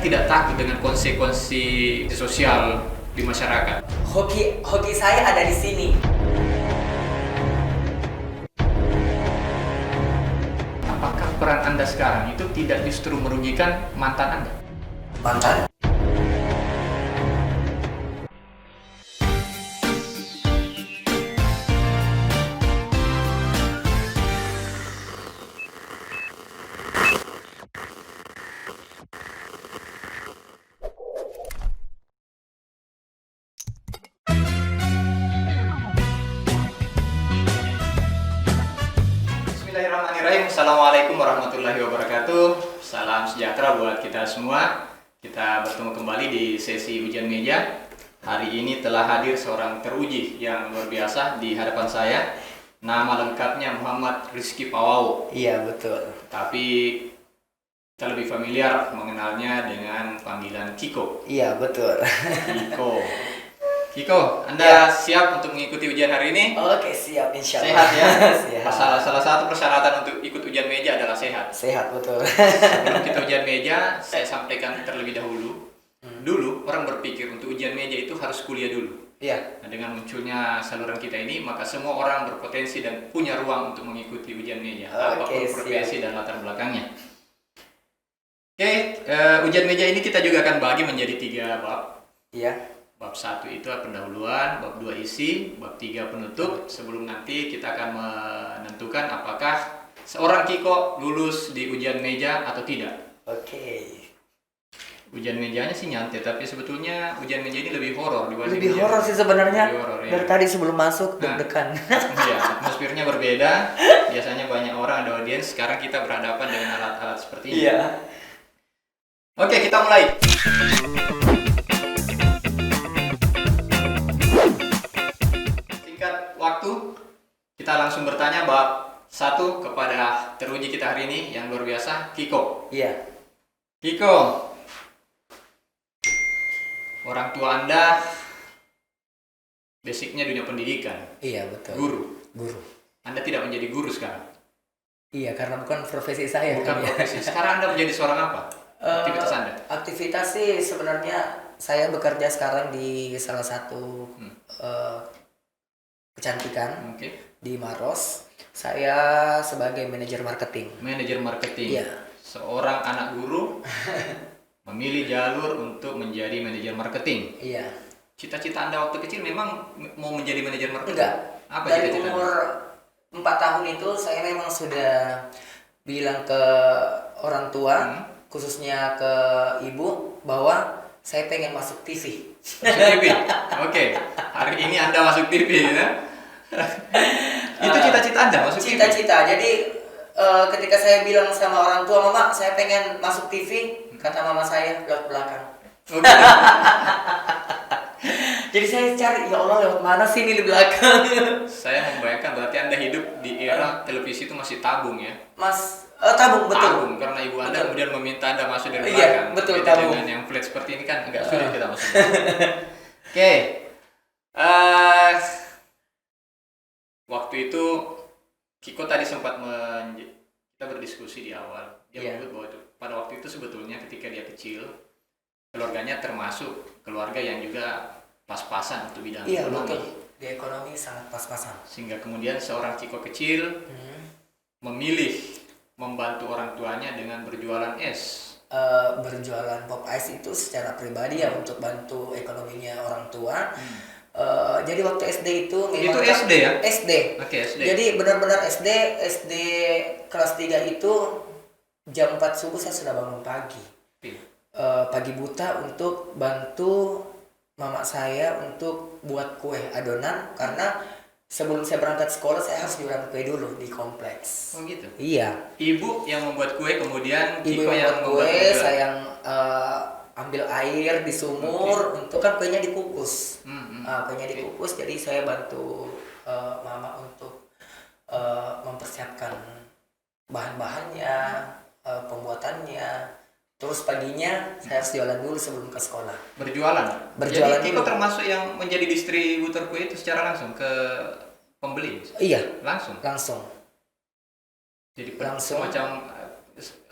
tidak takut dengan konsekuensi sosial di masyarakat? Hoki saya ada di sini. Apakah peran Anda sekarang itu tidak justru merugikan mantan Anda? Mantan? Bismillahirrahmanirrahim. Assalamualaikum warahmatullahi wabarakatuh. Salam sejahtera buat kita semua. Kita bertemu kembali di sesi ujian meja. Hari ini telah hadir seorang teruji yang luar biasa di hadapan saya. Nama lengkapnya Muhammad Rizky Pawau. Iya, betul. Tapi kita lebih familiar mengenalnya dengan panggilan Kiko. Iya, betul. Kiko, Anda siap untuk mengikuti ujian hari ini? Oke, siap, insya Allah. Sehat ya? Sehat. Salah satu persyaratan untuk ikut ujian meja adalah sehat. Sehat, betul. Sebelum kita ujian meja, saya sampaikan terlebih dahulu. Dulu orang berpikir untuk ujian meja itu harus kuliah dulu. Iya. Nah, dengan munculnya saluran kita ini, maka semua orang berpotensi dan punya ruang untuk mengikuti ujian meja, apapun profesi dan latar belakangnya. Oke, ujian meja ini kita juga akan bagi menjadi 3 bab. Iya. Bab 1 itu pendahuluan, bab 2 isi, bab 3 penutup. Sebelum nanti kita akan menentukan apakah seorang Kiko lulus di ujian meja atau tidak. Oke. Ujian mejanya sih nyantai, tapi sebetulnya ujian meja ini lebih horor dibanding Lebih horor sih sebenarnya. Lebih horor, ya. Dari tadi sebelum masuk deg-degan. Iya, atmosfernya berbeda. Biasanya banyak orang ada audiens, sekarang kita berhadapan dengan alat-alat seperti ini. Iya. Oke, kita mulai. Singkat waktu, kita langsung bertanya bab 1 kepada teruji kita hari ini yang luar biasa, Kiko. Iya. Kiko, orang tua Anda basicnya dunia pendidikan, Iya, betul. guru. Anda tidak menjadi guru sekarang. Iya, karena bukan profesi saya. Bukan profesi. Sekarang Anda menjadi seorang apa? Aktivitas Anda? Aktivitas sih sebenarnya saya bekerja sekarang di salah satu kecantikan di Maros. Saya sebagai manajer marketing. Manajer marketing. Iya. Seorang anak guru memilih jalur untuk menjadi manajer marketing. Iya. Cita-cita Anda waktu kecil memang mau menjadi manajer marketing? Enggak. Apa Dari cita-cita umur 4 tahun itu saya memang sudah bilang ke orang tua, khususnya ke ibu, bahwa saya pengen masuk TV. Masuk TV? Oke. Hari ini Anda masuk TV ya? Itu cita-cita Anda masuk TV? Cita-cita. Jadi ketika saya bilang sama orang tua, "Mama, saya pengen masuk TV," kata mama saya, "Lewat belakang." Okay. Jadi saya cari, ya Allah, lewat mana sih ini di belakang? Saya membayangkan berarti Anda hidup di era televisi itu masih tabung ya? Tabung, betul. Tabung, karena ibu Anda Betul. kemudian meminta Anda masuk dari belakang. Iya, betul, Beda tabung. dengan yang flat seperti ini kan agak sulit kita masuk. Oke. Waktu itu Kiko tadi sempat kita berdiskusi di awal. Dia menyebut bahwa pada waktu itu sebetulnya ketika dia kecil, keluarganya termasuk keluarga yang juga pas-pasan untuk bidang Iya, ekonomi. betul. Di ekonomi sangat pas-pasan. Sehingga kemudian seorang Kiko kecil memilih membantu orang tuanya dengan berjualan es. Berjualan pop ice itu secara pribadi ya untuk bantu ekonominya orang tua. Jadi waktu SD itu memang Itu SD ya? SD. Oke, SD. Jadi benar-benar SD kelas 3 itu jam 4 subuh saya sudah bangun pagi. Pagi buta untuk bantu mama saya untuk buat kue adonan, karena sebelum saya berangkat sekolah saya harus jualan kue dulu di kompleks. Oh gitu. Iya. Ibu yang membuat kue, kemudian Ibu Kiko yang yang membuat kue, membuat saya yang ambil air di sumur untuk kan kuenya dikukus. Kuenya dikukus, jadi saya bantu mama untuk mempersiapkan bahan-bahannya, pembuatannya. Terus paginya saya harus jualan dulu sebelum ke sekolah. Berjualan. Berjualan Jadi Kiko dulu. termasuk yang menjadi distributor kue itu secara langsung ke pembeli. Iya, Langsung. Jadi semacam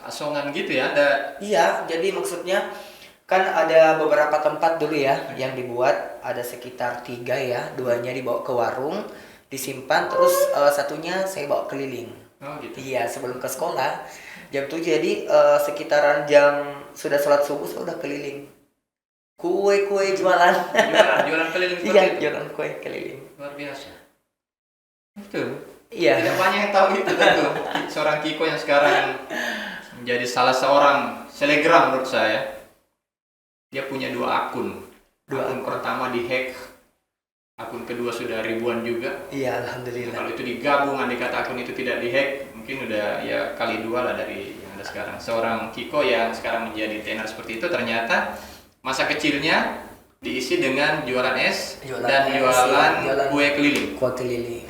asongan gitu ya, Anda. Iya, jadi maksudnya Kan ada beberapa tempat dulu ya yang dibuat, ada sekitar 3 ya, 2-nya dibawa ke warung, disimpan, terus satunya saya bawa keliling. Oh gitu. Iya, sebelum ke sekolah jam 7, jadi sekitaran jam sudah sholat subuh saya udah keliling. Kue jualan. Jualan keliling seperti Iya, itu. jualan kue keliling. Luar biasa. Betul. Iya. Tidak banyak yang tahu itu tentu. Seorang Kiko yang sekarang menjadi salah seorang selebgram menurut saya. Dia punya 2 akun. Akun pertama dihack, akun kedua sudah ribuan juga. Iya, alhamdulillah. Kalau itu digabung, andai kata akun itu tidak dihack, mungkin udah ya kali 2 lah dari yang ada sekarang. Seorang Kiko yang sekarang menjadi tenar seperti itu, ternyata masa kecilnya diisi dengan jualan es dan jualan kue keliling. Kue keliling.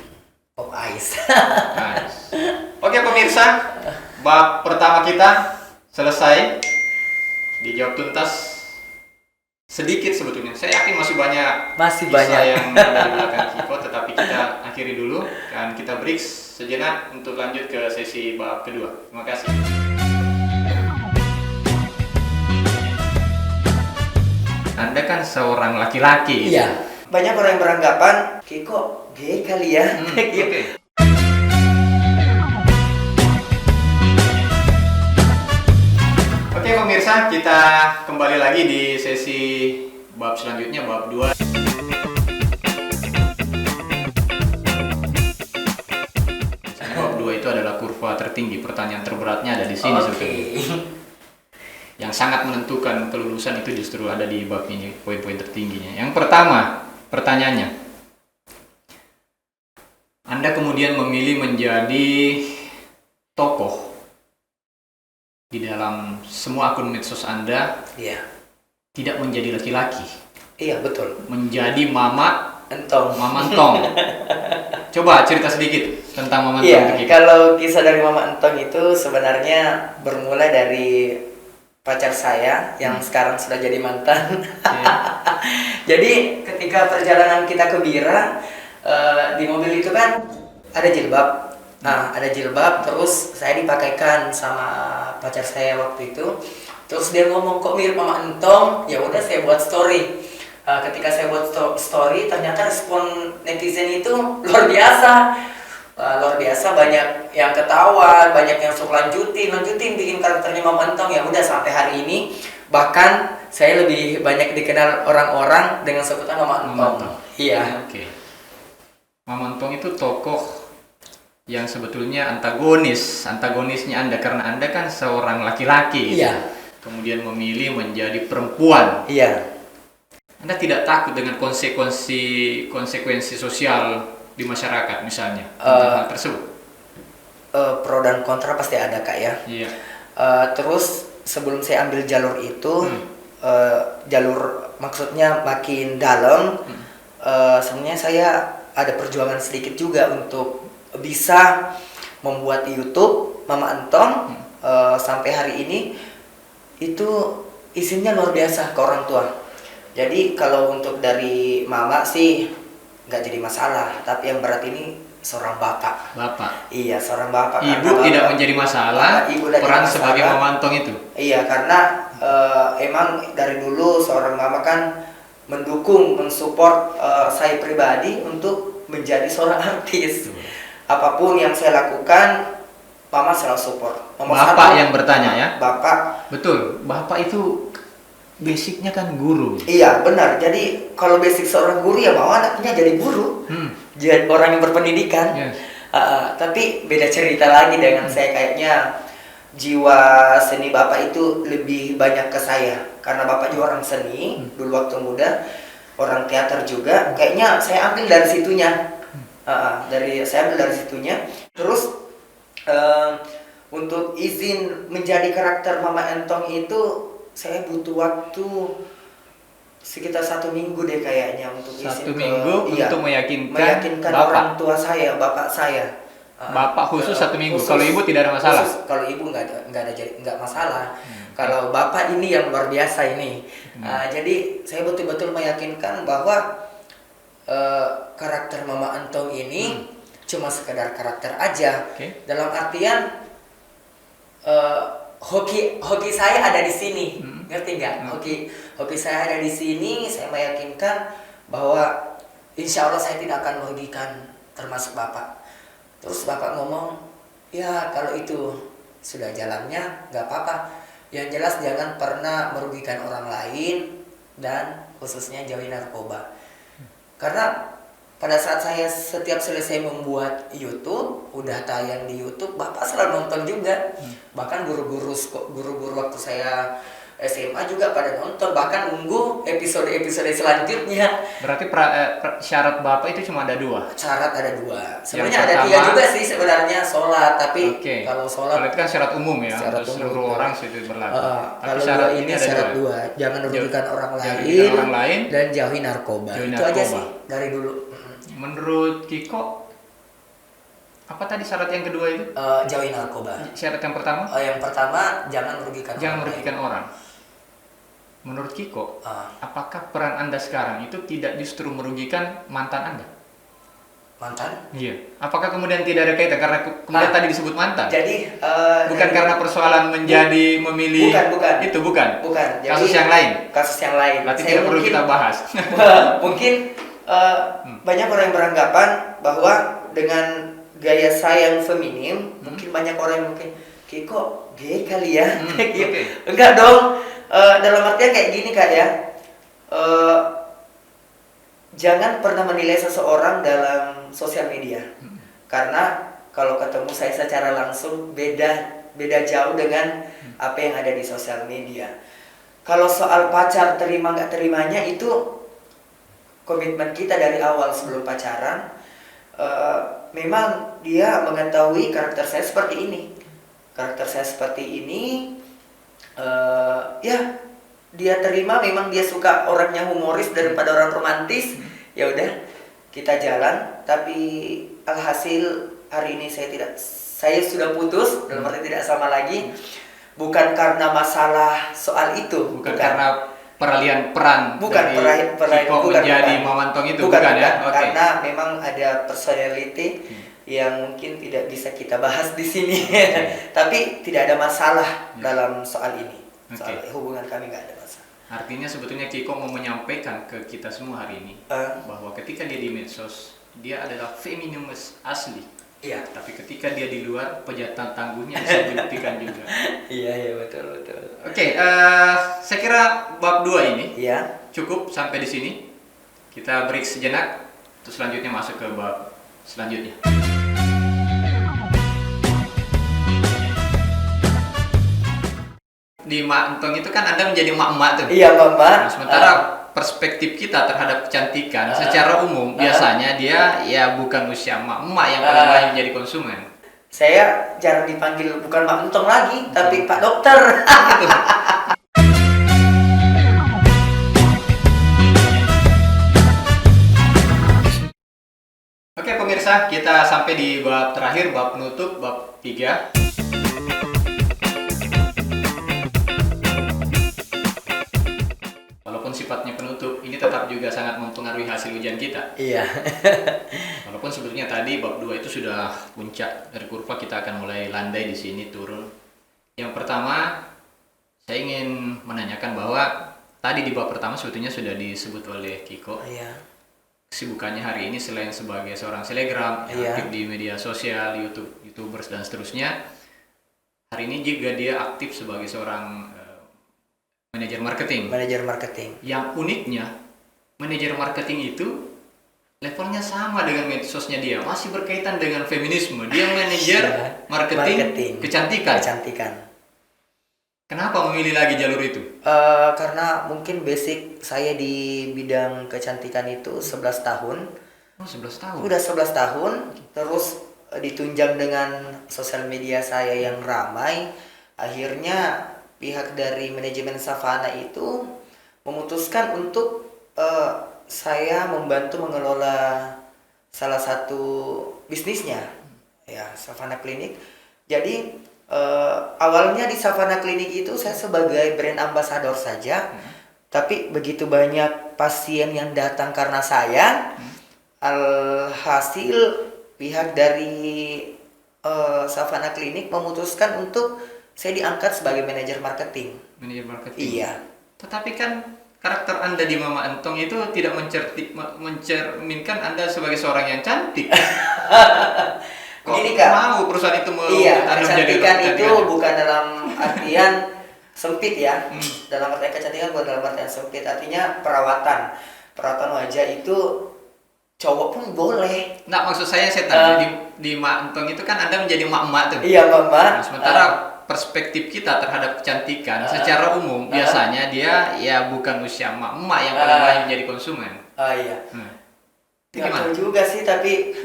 Pop ice. Nice. Oke pemirsa, bab pertama kita selesai. Dijawab tuntas. Sedikit sebetulnya, saya yakin masih banyak kisah yang ada di belakang Kiko, tetapi kita akhiri dulu dan kita break sejenak untuk lanjut ke sesi bab kedua. Terima kasih. Anda kan seorang laki-laki. Iya. Banyak orang yang beranggapan Kiko gay kali ya. Oke. Oke pemirsa, kita kembali lagi di sesi bab selanjutnya, bab 2. Bab 2 itu adalah kurva tertinggi, pertanyaan terberatnya ada di sini sebetulnya. Yang sangat menentukan kelulusan itu justru ada di bab ini, poin-poin tertingginya. Yang pertama, pertanyaannya. Anda kemudian memilih menjadi tokoh di dalam semua akun medsos Anda. Iya. Tidak menjadi laki-laki. Iya, betul. Menjadi Mama Entong. Coba cerita sedikit tentang Mama Iya, Entong. kalau kisah dari Mama Entong itu sebenarnya bermula dari pacar saya yang sekarang sudah jadi mantan. Jadi ketika perjalanan kita ke Bira, di mobil itu kan ada jilbab. Nah, ada jilbab, terus saya dipakaikan sama pacar saya waktu itu. Terus dia ngomong, kok mirip Mama Entong? Ya udah, saya buat story. Ketika saya buat story, ternyata respon netizen itu luar biasa. Luar biasa, banyak yang ketawa, banyak yang suka lanjutin bikin karakternya Mama Entong. Ya udah, sampai hari ini bahkan saya lebih banyak dikenal orang-orang dengan sebutan Mama Entong. Iya. Oke. Mama Entong itu tokoh yang sebetulnya antagonisnya Anda, karena Anda kan seorang laki-laki. Iya. Kemudian memilih menjadi perempuan. Iya. Anda tidak takut dengan konsekuensi sosial di masyarakat misalnya tentang hal tersebut? Pro dan kontra pasti ada, Kak, ya. Iya. Terus sebelum saya ambil jalur itu, jalur maksudnya makin dalam, sebenarnya saya ada perjuangan sedikit juga untuk bisa membuat YouTube Mama Entong. Sampai hari ini itu isinya luar biasa ke orang tua. Jadi kalau untuk dari mama sih nggak jadi masalah, tapi yang berat ini seorang bapak. Iya, seorang bapak. Ibu tidak menjadi masalah, peran sebagai Mama Entong itu. Iya, karena emang dari dulu seorang mama kan mendukung, mensupport saya pribadi untuk menjadi seorang artis. Apapun yang saya lakukan, mama selalu support. Bapak yang bertanya ya? Bapak. Betul, bapak itu basicnya kan guru. Iya, benar. Jadi kalau basic seorang guru ya mau anaknya jadi guru. Jadi orang yang berpendidikan. Yes. Tapi beda cerita lagi dengan saya, kayaknya jiwa seni bapak itu lebih banyak ke saya. Karena bapak juga orang seni, dulu waktu muda, orang teater juga. Kayaknya saya ambil dari situnya. Saya ambil dari situnya. Terus untuk izin menjadi karakter Mama Entong itu saya butuh waktu sekitar 1 minggu deh kayaknya untuk izin 1 minggu untuk meyakinkan bapak. Orang tua saya, bapak saya. Bapak khusus 1 minggu. Kalau ibu tidak ada masalah. Kalau ibu nggak masalah. Kalau bapak ini yang luar biasa ini. Jadi saya betul-betul meyakinkan bahwa karakter Mama Entong ini cuma sekedar karakter aja. Dalam artian hoki saya ada di sini. Ngerti nggak? Oke, saya ada di sini, saya meyakinkan bahwa insya Allah saya tidak akan merugikan termasuk Bapak. Terus Bapak ngomong, ya kalau itu sudah jalannya nggak apa-apa. Yang jelas jangan pernah merugikan orang lain dan khususnya jauhi narkoba. Karena pada saat saya setiap selesai membuat YouTube, udah tayang di YouTube, Bapak selalu nonton juga. Bahkan guru-guru waktu saya SMA juga pada nonton, bahkan nunggu episode-episode selanjutnya. Berarti syarat Bapak itu cuma ada 2? Syarat ada 2. Sebenarnya ada 3 juga sih sebenarnya, sholat. Tapi kalau sholat, kalau itu kan syarat umum ya, syarat untuk seluruh umum, orang itu berlaku. Tapi kalau syarat ini syarat 2, jangan merugikan orang lain dan jauhi narkoba. Itu aja sih dari dulu. Menurut Kiko, apa tadi syarat yang kedua itu? Jauhi narkoba. Syarat yang pertama? Yang pertama jangan merugikan orang. Menurut Kiko, apakah peran Anda sekarang itu tidak justru merugikan mantan Anda? Mantan? Iya. Apakah kemudian tidak ada kaitan karena kemudian tadi disebut mantan? Jadi bukan karena persoalan menjadi memilih. Bukan. Itu bukan. Jadi, kasus yang lain. Berarti tidak perlu kita bahas. Mungkin banyak orang yang beranggapan bahwa dengan gaya saya yang feminim, mungkin banyak orang yang mungkin Kiko gay kali ya. Enggak dong. Dalam artian kayak gini Kak ya. Jangan pernah menilai seseorang dalam sosial media. Karena kalau ketemu saya secara langsung beda jauh dengan apa yang ada di sosial media. Kalau soal pacar terima nggak terimanya itu komitmen kita dari awal sebelum pacaran. Memang dia mengetahui karakter saya seperti ini. Ya dia terima, memang dia suka orangnya humoris daripada orang romantis. Ya udah kita jalan, tapi alhasil hari ini saya sudah putus, dalam arti tidak sama lagi. Bukan karena masalah soal itu, bukan karena peralihan peran dari Kiko menjadi Mamantong itu, bukan ya? Karena memang ada personality yang mungkin tidak bisa kita bahas di sini. Tapi tidak ada masalah dalam soal ini. Soal hubungan kami nggak ada masalah. Artinya sebetulnya Kiko mau menyampaikan ke kita semua hari ini bahwa ketika dia di medsos, dia adalah feminis asli. Iya. Tapi ketika dia di luar, pejatan tangguhnya bisa dibuktikan juga. Iya betul. Saya kira bab 2 ini cukup sampai di sini. Kita break sejenak, terus selanjutnya masuk ke bab selanjutnya. Di Mak Entong itu kan Anda menjadi emak-emak tuh. Iya, emak-emak. Nah, sementara perspektif kita terhadap kecantikan secara umum biasanya dia ya bukan usia emak-emak yang paling banyak menjadi konsumen. Saya jarang dipanggil bukan Mak Entong lagi, tapi Pak Dokter. Gitu. Oke pemirsa, kita sampai di bab terakhir, bab penutup, bab 3. Sifatnya penutup, ini tetap juga sangat mempengaruhi hasil ujian kita. Iya. Walaupun sebetulnya tadi bab 2 itu sudah puncak dari kurva, kita akan mulai landai di sini turun. Yang pertama, saya ingin menanyakan bahwa tadi di bab pertama sebetulnya sudah disebut oleh Kiko. Iya. Kesibukannya hari ini selain sebagai seorang selebgram, aktif di media sosial, YouTubers dan seterusnya. Hari ini juga dia aktif sebagai seorang manajer marketing. Yang uniknya, manajer marketing itu levelnya sama dengan medsosnya dia, masih berkaitan dengan feminisme. Dia manajer marketing kecantikan. Kenapa memilih lagi jalur itu? Karena mungkin basic saya di bidang kecantikan itu 11 tahun. Oh, 11 tahun. Udah 11 tahun, terus ditunjang dengan sosial media saya yang ramai. Akhirnya pihak dari manajemen Savana itu memutuskan untuk saya membantu mengelola salah satu bisnisnya, ya Savana Clinic. Jadi awalnya di Savana Clinic itu saya sebagai brand ambassador saja, tapi begitu banyak pasien yang datang karena saya, alhasil pihak dari Savana Clinic memutuskan untuk saya diangkat sebagai manajer marketing. Manajer marketing. Iya. Tetapi kan karakter Anda di Mama Entong itu tidak mencerminkan Anda sebagai seorang yang cantik. Kok Ini Kak, mau perusahaan itu iya, Anda menjadi kecantikan itu kecantikannya? bukan dalam artian sempit ya. Hmm. Dalam artian kecantikan bukan dalam artian sempit, artinya perawatan. Perawatan wajah itu cowok pun boleh. Nah, maksud saya tanya di Mak Entong itu kan Anda menjadi emak-emak tuh. Iya, Mama. Nah, sementara perspektif kita terhadap kecantikan secara umum biasanya dia ya bukan usia emak-emak yang paling banyak jadi konsumen. Iya. Itu Nggak gimana? tahu juga sih, tapi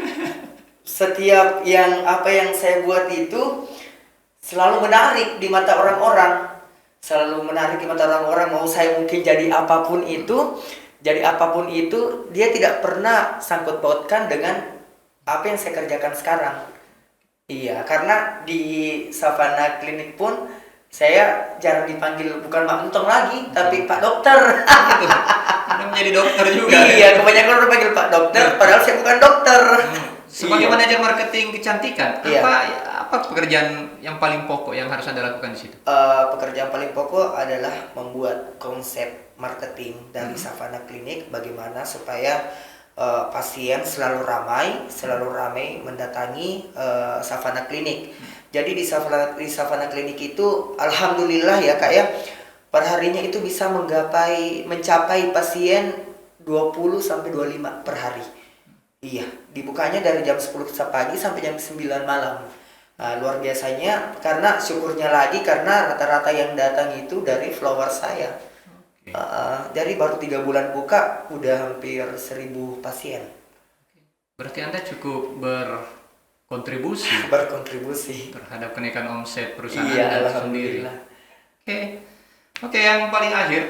setiap yang apa yang saya buat itu selalu menarik di mata orang-orang. Selalu menarik di mata orang-orang. Mau saya mungkin jadi apapun itu, dia tidak pernah sangkut pautkan dengan apa yang saya kerjakan sekarang. Iya, karena di Savana Klinik pun saya jarang dipanggil bukan Mak Entong lagi, tapi Pak Dokter. Gitu. Anda menjadi dokter juga. Iya, kebanyakan orang panggil Pak Dokter, padahal saya bukan dokter. Sebagai Iya. manajer marketing kecantikan, Iya. apa pekerjaan yang paling pokok yang harus Anda lakukan di situ? Pekerjaan paling pokok adalah membuat konsep marketing dari Savana Klinik, bagaimana supaya pasien selalu ramai mendatangi Savana Klinik. Jadi di Savana Klinik itu alhamdulillah ya Kak ya, perharinya itu bisa mencapai pasien 20 sampai 25 per hari. Iya, dibukanya dari jam 10 pagi sampai jam 9 malam. Nah, luar biasanya, karena syukurnya lagi karena rata-rata yang datang itu dari follower saya. Jadi baru 3 bulan buka udah hampir 1.000 pasien. Berarti Anda cukup berkontribusi terhadap kenaikan omset perusahaan Iya, Anda sendiri. alhamdulillah. Oke, yang paling akhir.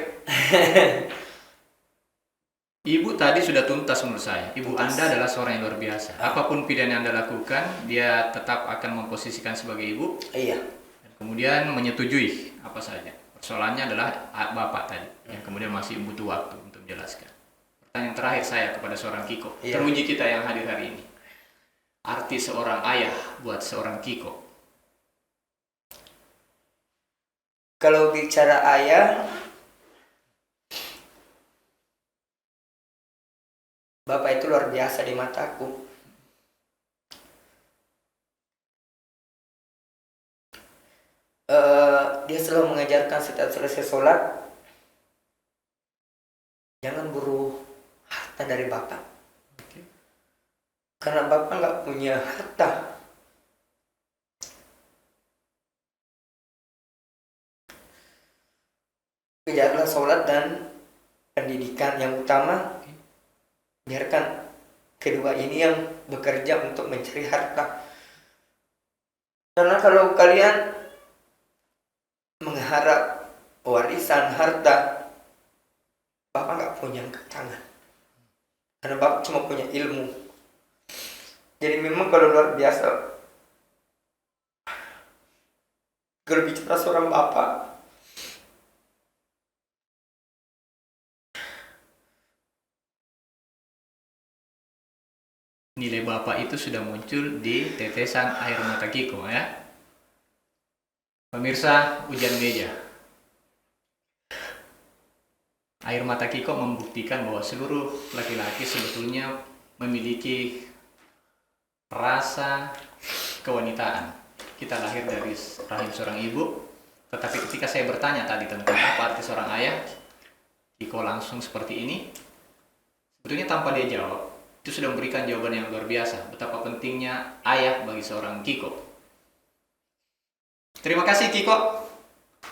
Ibu tadi sudah tuntas menurut saya. Ibu Anda adalah seorang yang luar biasa. Apapun pilihan yang Anda lakukan, dia tetap akan memposisikan sebagai ibu. Iya. Dan kemudian menyetujui apa saja. Persoalannya adalah Bapak tadi, yang kemudian masih butuh waktu untuk menjelaskan. Pertanyaan terakhir saya kepada seorang Kiko, teruji kita yang hadir hari ini. Arti seorang ayah buat seorang Kiko. Kalau bicara ayah, Bapak itu luar biasa di mataku. Dia selalu mengajarkan setiap selesai sholat, jangan buru harta dari Bapak. Karena Bapak nggak punya harta. Kejarlah sholat dan pendidikan yang utama. Biarkan kedua ini yang bekerja untuk mencari harta. Karena kalau kalian mengharap warisan harta, Bapak nggak punya kekangan. Karena Bapak cuma punya ilmu. Jadi memang kalau luar biasa, kalau bicara seorang Bapak, nilai Bapak itu sudah muncul di tetesan air mata Kiko ya. Pemirsa Hujan Meja. Air mata Kiko membuktikan bahwa seluruh laki-laki sebetulnya memiliki rasa kewanitaan. Kita lahir dari rahim seorang ibu, tetapi ketika saya bertanya tadi tentang apa arti seorang ayah, Kiko langsung seperti ini. Sebetulnya tanpa dia jawab, itu sudah memberikan jawaban yang luar biasa betapa pentingnya ayah bagi seorang Kiko. Terima kasih Kiko,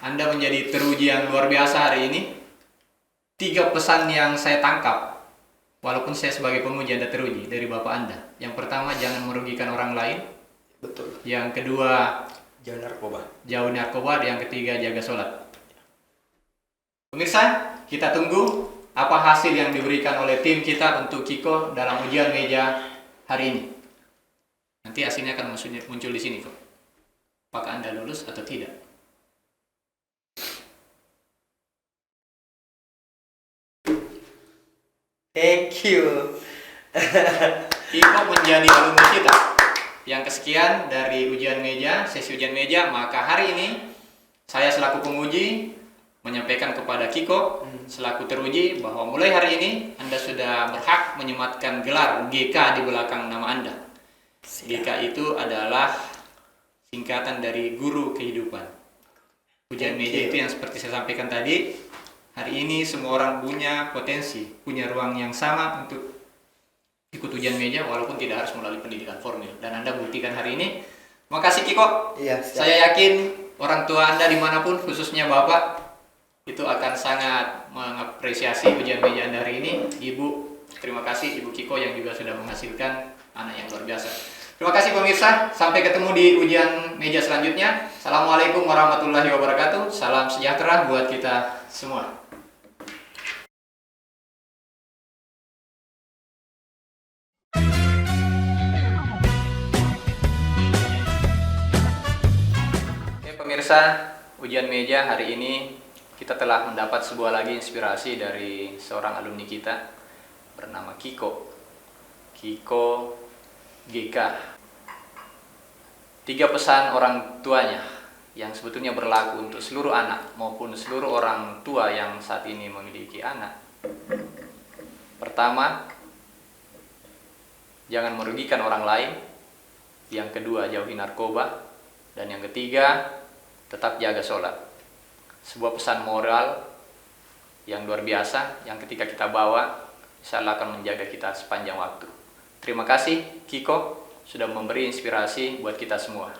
Anda menjadi teruji yang luar biasa hari ini. 3 pesan yang saya tangkap, walaupun saya sebagai pemuji Anda teruji dari Bapak Anda. Yang pertama, jangan merugikan orang lain. betul. Yang kedua, Jauh narkoba. jauh narkoba. Yang ketiga, jaga sholat. Pemirsa, kita tunggu apa hasil yang diberikan oleh tim kita untuk Kiko dalam ujian meja hari ini. Nanti hasilnya akan muncul di sini kok. Apakah Anda lulus atau tidak? Thank you. Kiko menjadi alumni kita yang kesekian dari ujian meja, sesi ujian meja. Maka hari ini Saya selaku penguji menyampaikan kepada Kiko selaku teruji bahwa mulai hari ini Anda sudah berhak menyematkan gelar GK di belakang nama Anda. GK itu adalah singkatan dari Guru Kehidupan. Ujian meja itu yang seperti saya sampaikan tadi, hari ini semua orang punya potensi, punya ruang yang sama untuk ikut ujian meja walaupun tidak harus melalui pendidikan formil. Dan Anda buktikan hari ini. Makasih Kiko. Iya, saya yakin orang tua Anda dimanapun, khususnya Bapak, itu akan sangat mengapresiasi ujian meja Anda hari ini. Ibu, terima kasih Ibu Kiko yang juga sudah menghasilkan anak yang luar biasa. Terima kasih pemirsa, sampai ketemu di ujian meja selanjutnya. Assalamualaikum warahmatullahi wabarakatuh. Salam sejahtera buat kita semua. Oke pemirsa, ujian meja hari ini kita telah mendapat sebuah lagi inspirasi dari seorang alumni kita bernama Kiko GK. 3 pesan orang tuanya yang sebetulnya berlaku untuk seluruh anak maupun seluruh orang tua yang saat ini memiliki anak. Pertama, jangan merugikan orang lain. Yang kedua, jauhi narkoba. Dan yang ketiga, tetap jaga sholat. Sebuah pesan moral yang luar biasa yang ketika kita bawa, insya Allah akan menjaga kita sepanjang waktu. Terima kasih Kiko sudah memberi inspirasi buat kita semua.